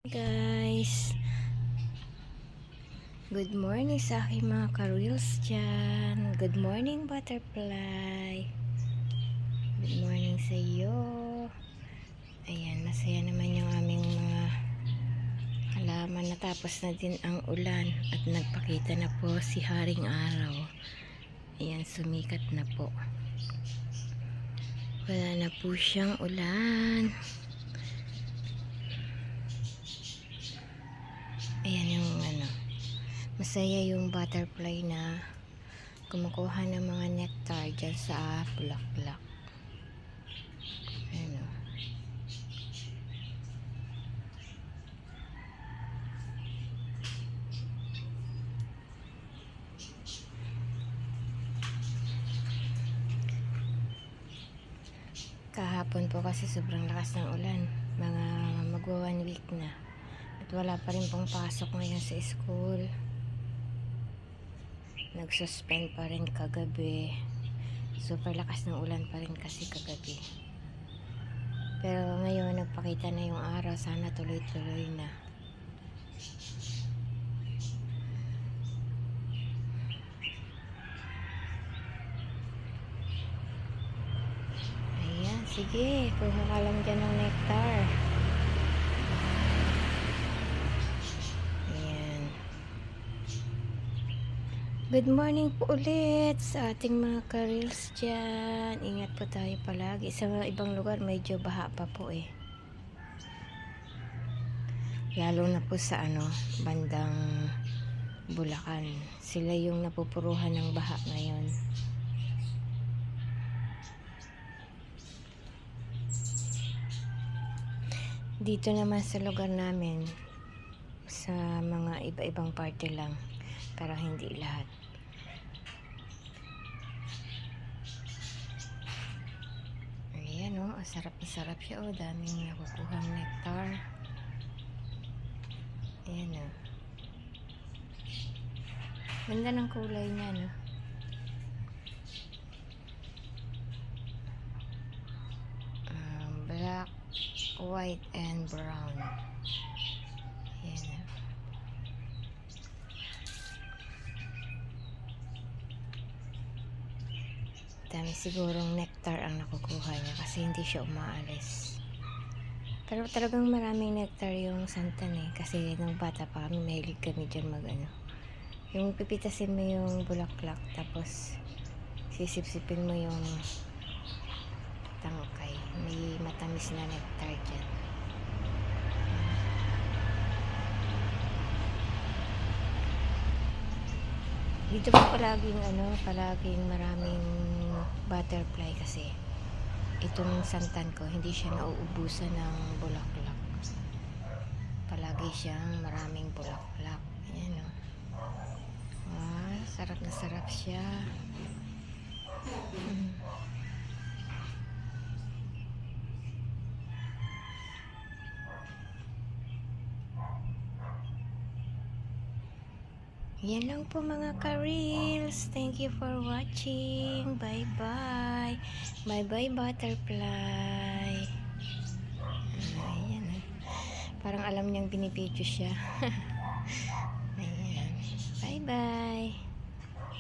Guys, good morning sa aking mga ka-reels dyan. Good morning butterfly. Good morning sa iyo. Ayan, masaya naman yung aming mga halaman. Natapos na din ang ulan at nagpakita na po si Haring Araw. Ayan, sumikat na po. Wala na po siyang ulan. Ayan yung masaya yung butterfly na kumukuha ng mga nectar dyan sa bulaklak. Ayan o. Kahapon po kasi sobrang lakas ng ulan. Mga magwa 1 week na. At wala pa rin pong pasok ngayon sa school. Nagsuspend pa rin kagabi. Super lakas ng ulan pa rin kasi kagabi. Pero ngayon nagpakita na yung araw. Sana tuloy-tuloy na. Ayan, sige. Kuha ka lang dyan ng nectar. Good morning po ulit sa ating mga ka-reels dyan. Ingat po tayo palagi. Sa ibang lugar medyo baha pa po eh. Lalo na po sa bandang Bulacan. Sila yung napupuruhan ng baha ngayon. Dito naman sa lugar namin, sa mga iba-ibang parte lang. Pero hindi lahat. Ayan o, sarap na sarap siya o. Daming nakukuhang nectar. Ayan o. Ganda ng kulay niya no. Black, white, and brown. Ayan o. Dami sigurong nectar ang nakukuha niya kasi hindi siya umaalis. Pero talagang maraming nectar yung santan eh. Kasi nung bata pa kami, mahilig kami dyan yung pipitasin mo yung bulaklak tapos sisipsipin mo yung tangkay. May matamis na nectar dyan. Dito pa palaging maraming butterfly kasi itong santan ko hindi siya nauubusan ng bulaklak. Palagi siyang maraming bulaklak. Ayan o. Sarap na sarap siya. Yan lang po mga ka-reels. Thank you for watching. Bye-bye. Bye-bye butterfly. Ayan. Parang alam niyang binibidyo siya. Ayan. Bye-bye.